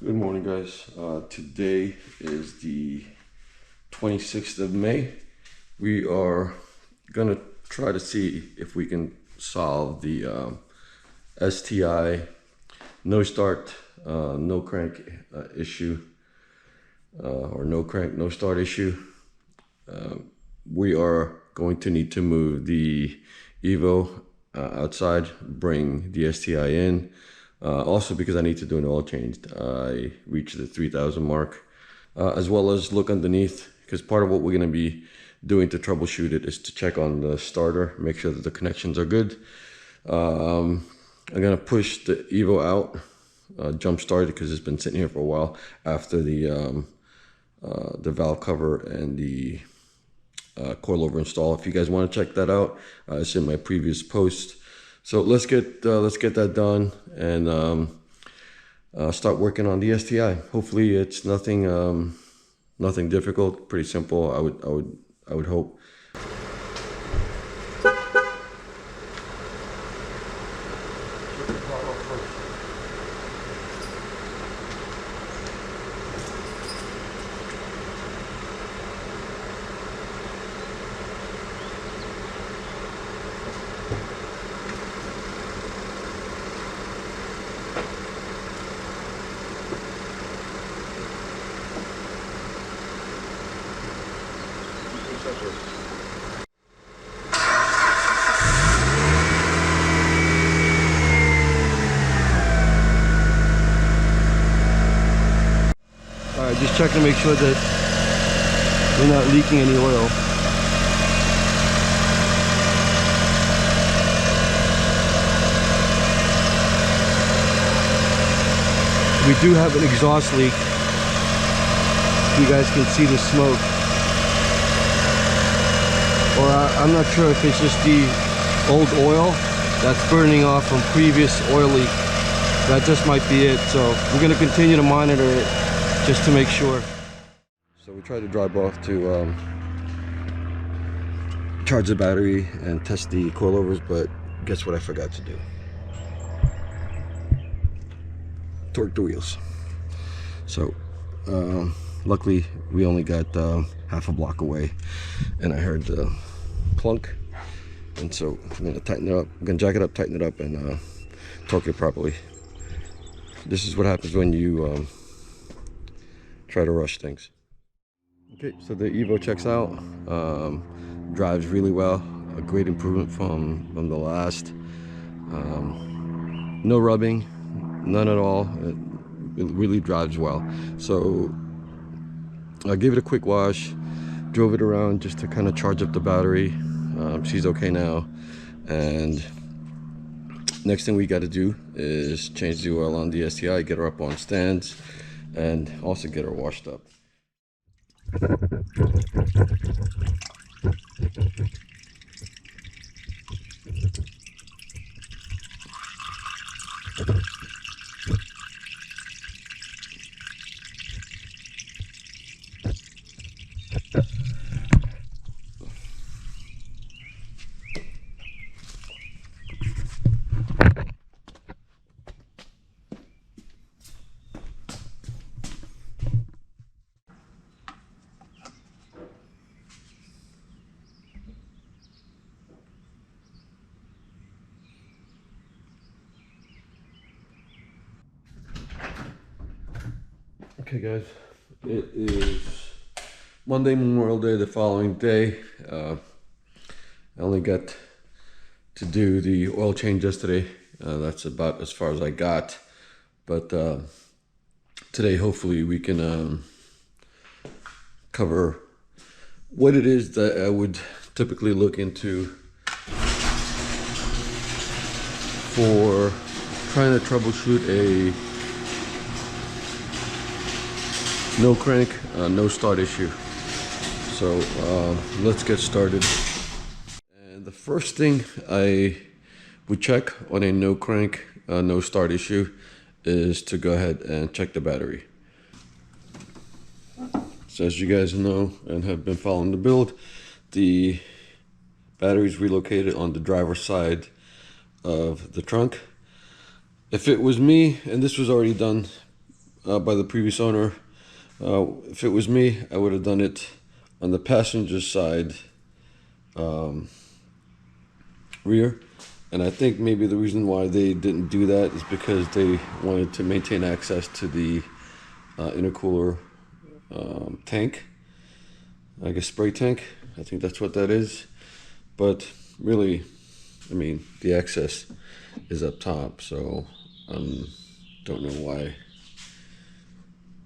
Good morning, guys. Today is the 26th of May. We are gonna try to see if we can solve the STI no start, no crank issue, or no crank, no start issue. We are going to need to move the Evo outside, bring the STI in. Also because I need to do an oil change. I reached the 3,000 mark, as well as look underneath, because part of what we're going to be doing to troubleshoot it is to check on the starter, make sure that the connections are good. I'm going to push the Evo out, jump start it because it's been sitting here for a while after the valve cover and the coilover install. If you guys want to check that out, it's in my previous post. So let's get that done and start working on the STI. Hopefully it's nothing nothing difficult, pretty simple. I would hope. Alright, just checking to make sure that we're not leaking any oil. We do have an exhaust leak. You guys can see the smoke. Or I'm not sure if it's just the old oil that's burning off from previous oil leak. That just might be it. So we're going to continue to monitor it just to make sure. So we tried to drive off to charge the battery and test the coilovers, but guess what I forgot to do? Torque the wheels. So luckily we only got half a block away, and I heard the clunk, and so I'm gonna tighten it up. I'm gonna jack it up, tighten it up, and torque it properly. This is what happens when you try to rush things. Okay, so the Evo checks out, drives really well, a great improvement from the last. No rubbing, none at all. It really drives well. So I gave it a quick wash, drove it around just to kind of charge up the battery. She's okay now, and next thing we got to do is change the oil on the STI, get her up on stands, and also get her washed up. Okay guys, it is Monday, Memorial Day, the following day. I only got to do the oil change yesterday. That's about as far as I got. But today hopefully we can cover what it is that I would typically look into for trying to troubleshoot a no crank, no start issue. So let's get started. And the first thing I would check on a no crank, no start issue is to go ahead and check the battery. So as you guys know and have been following the build, the battery is relocated on the driver's side of the trunk. If it was me and this was already done by the previous owner. If it was me, I would have done it on the passenger side rear. And I think maybe the reason why they didn't do that is because they wanted to maintain access to the intercooler tank, I guess spray tank. I think that's what that is. But really, I mean, the access is up top, so don't know why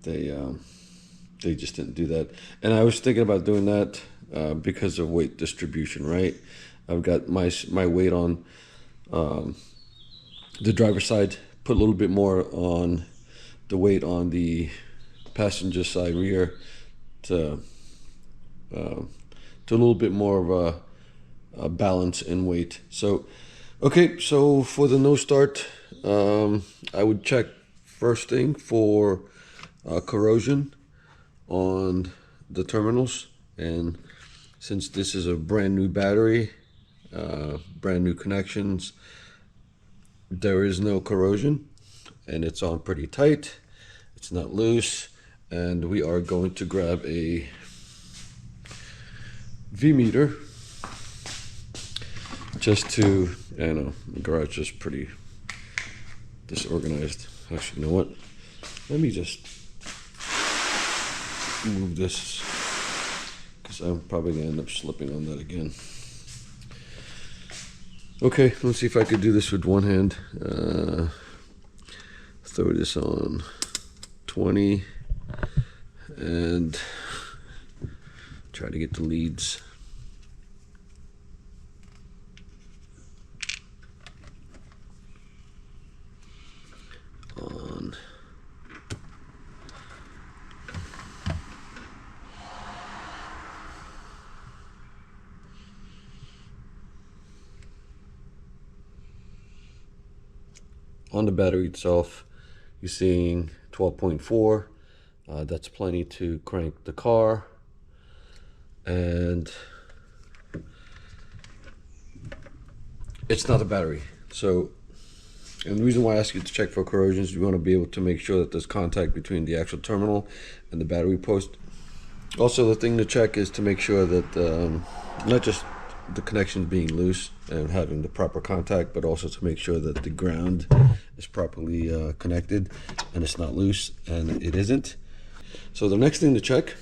they just didn't do that. And I was thinking about doing that because of weight distribution, right? I've got my weight on the driver's side, put a little bit more on the weight on the passenger side rear to a little bit more of a balance in weight. So, okay, so for the no start, I would check first thing for corrosion on the terminals. And since this is a brand new battery, brand new connections, there is no corrosion, and it's on pretty tight. It's not loose, and we are going to grab a V meter just to, I know, the garage is pretty disorganized. Actually, you know what? Let me just move this, because I'm probably gonna end up slipping on that again. Okay, let's see if I could do this with one hand. Throw this on 20 and try to get the leads. On the battery itself, you're seeing 12.4. That's plenty to crank the car. And it's not a battery. So, and the reason why I ask you to check for corrosion is you want to be able to make sure that there's contact between the actual terminal and the battery post. Also, the thing to check is to make sure that not just the connections being loose and having the proper contact, but also to make sure that the ground is properly connected and it's not loose, and it isn't. So the next thing to check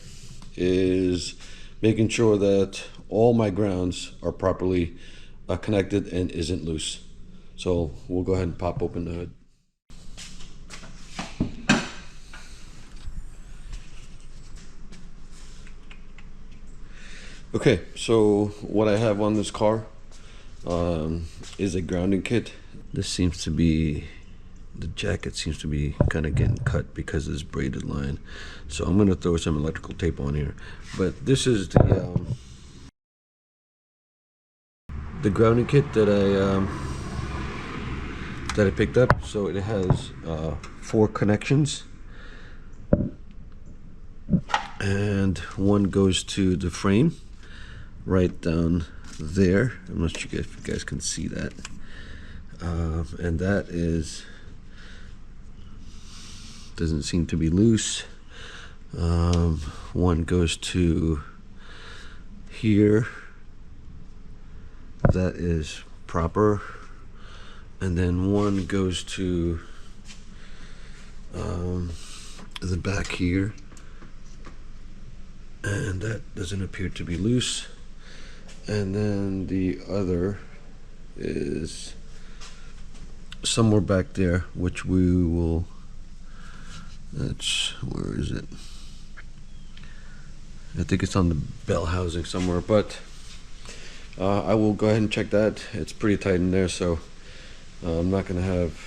is making sure that all my grounds are properly connected and isn't loose. So we'll go ahead and pop open the hood. Okay, so what I have on this car is a grounding kit. This seems to be, the jacket seems to be kind of getting cut because of this braided line. So I'm gonna throw some electrical tape on here. But this is the grounding kit that I picked up. So it has 4 connections, and one goes to the frame right down there. I'm not sure if you guys can see that. And that doesn't seem to be loose. One goes to here. That is proper. And then one goes to the back here. And that doesn't appear to be loose. And then the other is somewhere back there, which we will, where is it? I think it's on the bell housing somewhere, but I will go ahead and check that. It's pretty tight in there, so I'm not gonna have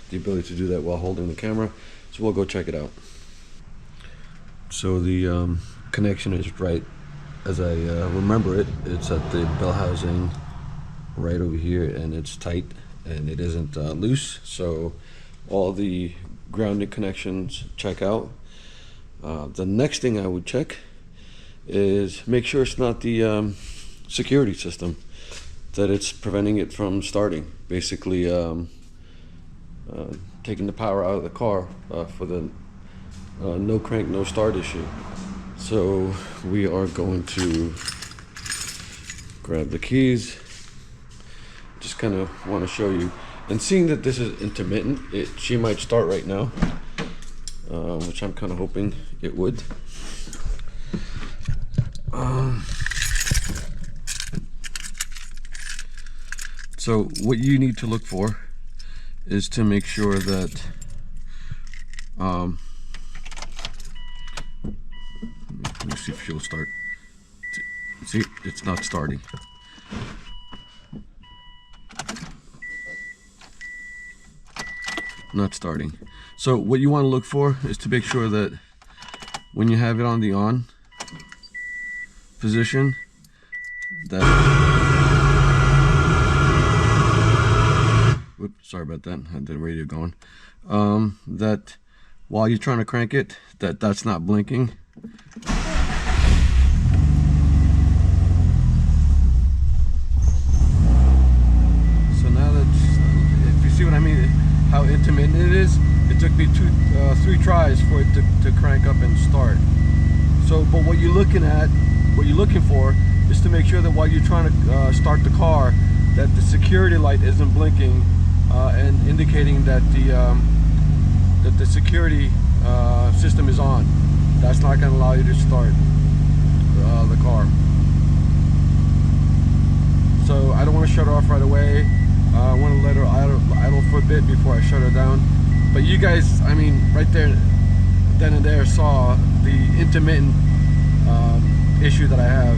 the ability to do that while holding the camera, so we'll go check it out. So the connection is right as I remember it. It's at the bell housing right over here, and it's tight and it isn't loose. So all the grounded connections check out. The next thing I would check is make sure it's not the security system, that it's preventing it from starting. Basically taking the power out of the car for the no crank, no start issue. So we are going to grab the keys. Just kind of want to show you, and seeing that this is intermittent, she might start right now, which I'm kind of hoping it would. So what you need to look for is to make sure that let me see if she'll start. See, it's not starting. Not starting. So what you want to look for is to make sure that when you have it on the on position, that, whoops, sorry about that, I had the radio going, that while you're trying to crank it, that's not blinking. So now that, if you see what I mean, how intermittent it is, it took me 3 tries for it to crank up and start. So, but what you're looking for is to make sure that while you're trying to start the car, that the security light isn't blinking and indicating that the security system is on. That's not going to allow you to start the car. So I don't want to shut her off right away. I want to let her idle for a bit before I shut her down. But you guys, I mean, right there, then and there, saw the intermittent issue that I have.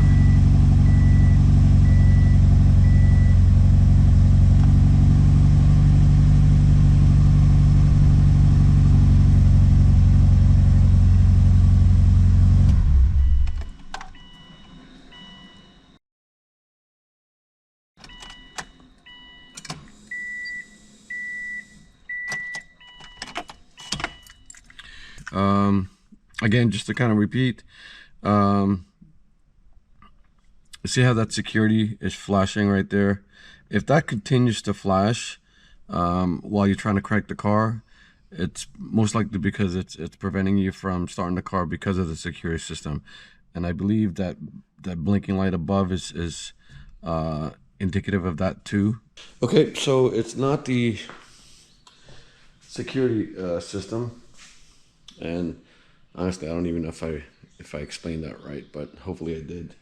Again, just to kind of repeat, see how that security is flashing right there? If that continues to flash while you're trying to crank the car, it's most likely because it's preventing you from starting the car because of the security system. And I believe that that blinking light above is indicative of that too. Okay, so it's not the security system, and honestly, I don't even know if I explained that right, but hopefully I did.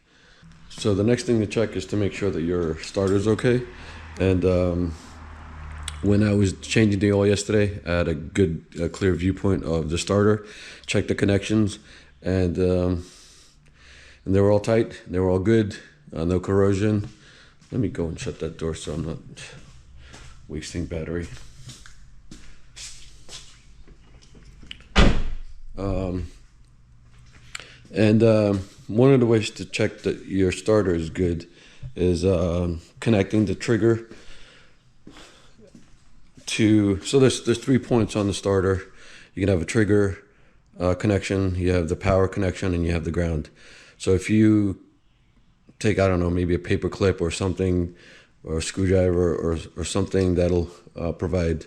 So the next thing to check is to make sure that your starter's okay. And when I was changing the oil yesterday, I had a good clear viewpoint of the starter, checked the connections, and they were all tight. They were all good, no corrosion. Let me go and shut that door so I'm not wasting battery. One of the ways to check that your starter is good is connecting the trigger to, so there's 3 points on the starter. You can have a trigger connection, you have the power connection, and you have the ground. So if you take, I don't know, maybe a paper clip or something, or a screwdriver or something that'll provide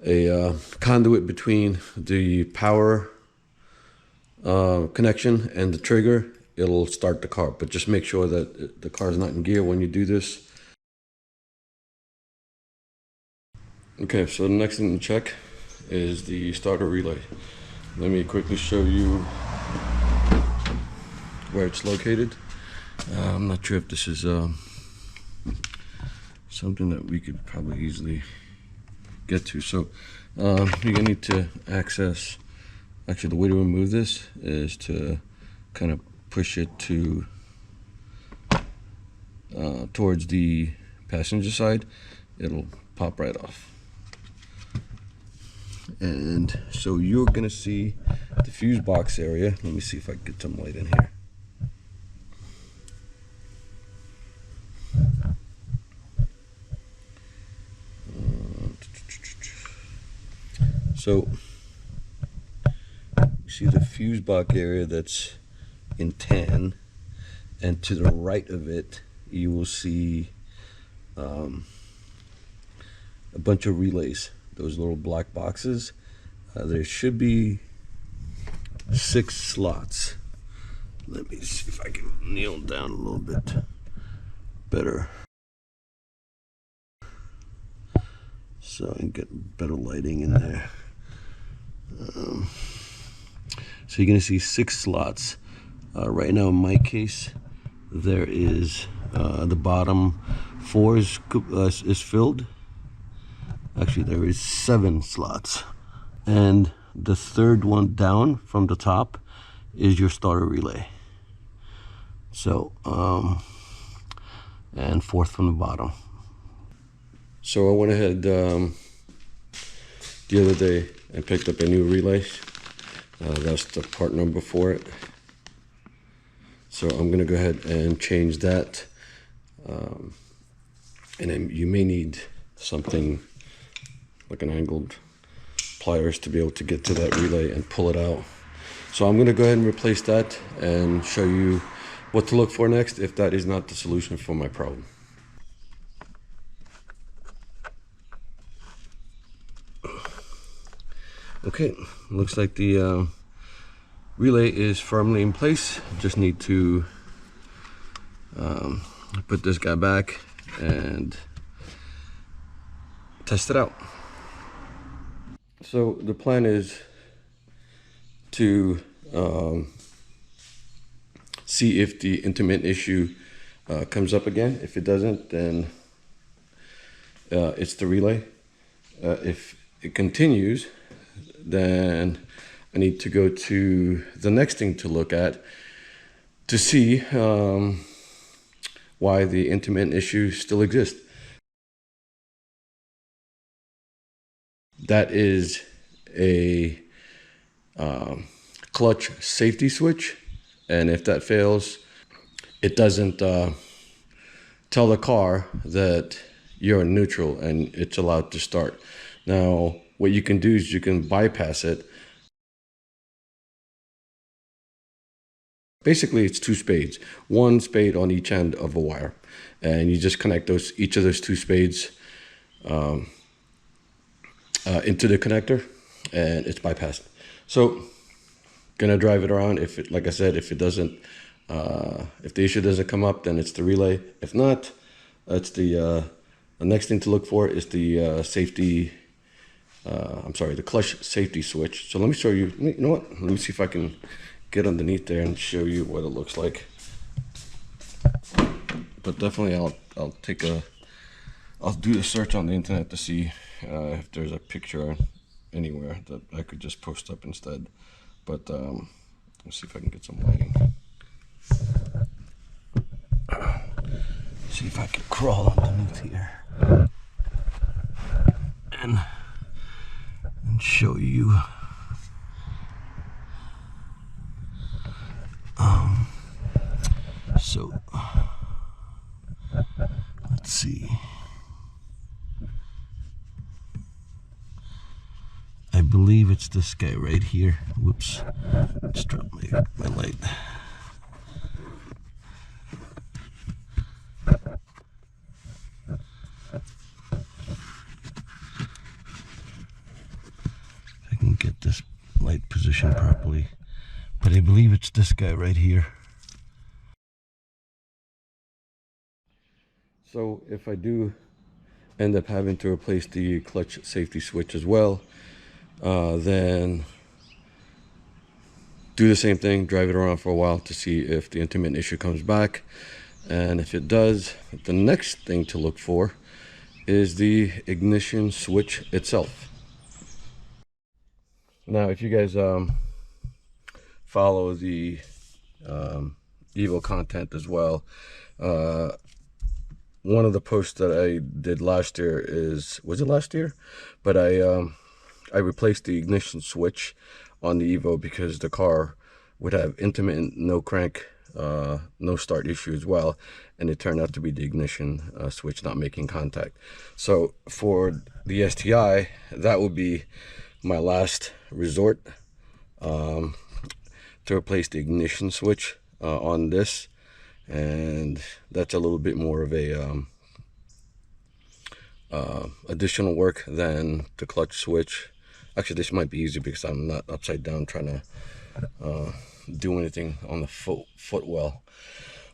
a conduit between the power connection and the trigger, it'll start the car. But just make sure that the car is not in gear when you do this. Okay, so the next thing to check is the starter relay. Let me quickly show you where it's located. I'm not sure if this is something that we could probably easily get to. So you're gonna need to access, actually the way to remove this is to kind of push it to towards the passenger side. It'll pop right off. And so you're gonna see the fuse box area. Let me see if I can get some light in here. So you see the fuse box area that's in tan, and to the right of it you will see a bunch of relays, those little black boxes. There should be 6 slots. Let me see if I can kneel down a little bit better so I can get better lighting in there. So you're gonna see 6 slots. Right now in my case, there is the bottom 4 is filled. Actually, there is 7 slots, and the third one down from the top is your starter relay. So, and fourth from the bottom. So I went ahead the other day and picked up a new relay. That's the part number for it. So I'm gonna go ahead and change that. And then you may need something like an angled pliers to be able to get to that relay and pull it out. So I'm gonna go ahead and replace that and show you what to look for next if that is not the solution for my problem. Okay, looks like the relay is firmly in place. Just need to put this guy back and test it out. So the plan is to see if the intermittent issue comes up again. If it doesn't, then it's the relay. If it continues, then I need to go to the next thing to look at to see why the intermittent issue still exists. That is a clutch safety switch, and if that fails, it doesn't tell the car that you're in neutral and it's allowed to start. Now, what you can do is you can bypass it. Basically, it's 2 spades, 1 spade on each end of a wire, and you just connect each of those 2 spades into the connector, and it's bypassed. So, gonna drive it around. If it, like I said, if it doesn't, if the issue doesn't come up, then it's the relay. If not, it's the next thing to look for is the safety. The clutch safety switch. So let me show you. You know what? Let me see if I can get underneath there and show you what it looks like. But definitely, I'll do a search on the internet to see if there's a picture anywhere that I could just post up instead. But let's see if I can get some lighting. See if I can crawl underneath here and show you. So let's see. I believe it's this guy right here. Whoops. Let's drop my light. If I can get this light positioned properly. But I believe it's this guy right here. So if I do end up having to replace the clutch safety switch as well, then do the same thing, drive it around for a while to see if the intermittent issue comes back. And if it does, the next thing to look for is the ignition switch itself. Now, if you guys follow the Evo content as well, one of the posts that I did last year was it last year? But I replaced the ignition switch on the Evo because the car would have intermittent no crank, no start issue as well, and it turned out to be the ignition switch not making contact. So for the STI, that would be my last resort to replace the ignition switch on this, and that's a little bit more of a additional work than the clutch switch. Actually, this might be easy because I'm not upside down trying to do anything on the footwell.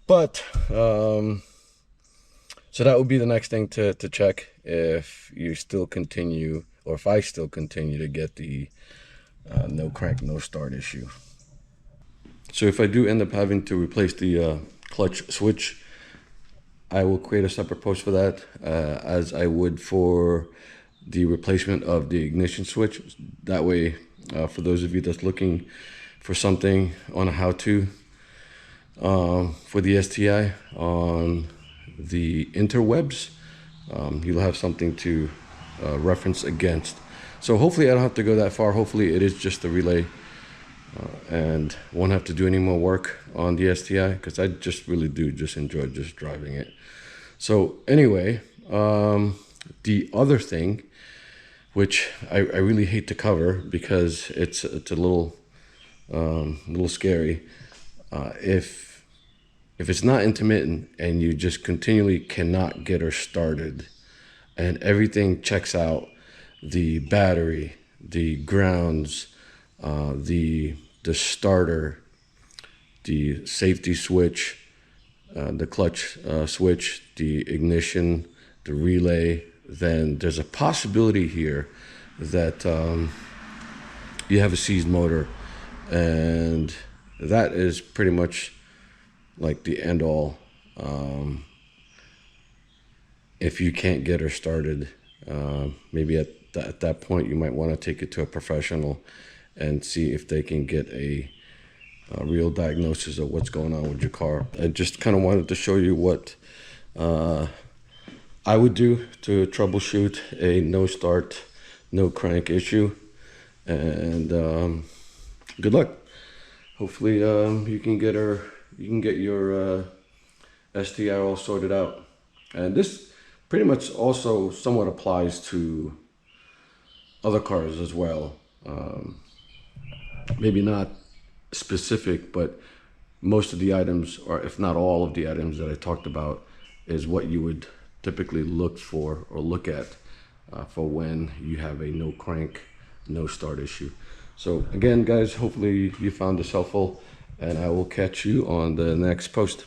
But so that would be the next thing to check, if you still continue, or if I still continue to get the no crank, no start issue. So if I do end up having to replace the clutch switch, I will create a separate post for that, as I would for the replacement of the ignition switch. That way, for those of you that's looking for something on a how-to for the STI on the interwebs, you'll have something to reference against. So hopefully I don't have to go that far. Hopefully it is just a relay, and won't have to do any more work on the STI, because I just really do just enjoy just driving it. So anyway, the other thing, which I really hate to cover because it's a little scary, if it's not intermittent and you just continually cannot get her started, and everything checks out, the battery, the grounds, the starter, the safety switch, the clutch switch, the ignition, the relay, then there's a possibility here that you have a seized motor, and that is pretty much like the end all. If you can't get her started, maybe at that point you might want to take it to a professional and see if they can get a real diagnosis of what's going on with your car. I just kind of wanted to show you what I would do to troubleshoot a no start, no crank issue, and good luck. Hopefully you can get your STI all sorted out. And this pretty much also somewhat applies to other cars as well. Maybe not specific, but most of the items, or if not all of the items that I talked about, is what you would typically look for or look at for when you have a no crank, no start issue. So again, guys, hopefully you found this helpful, and I will catch you on the next post.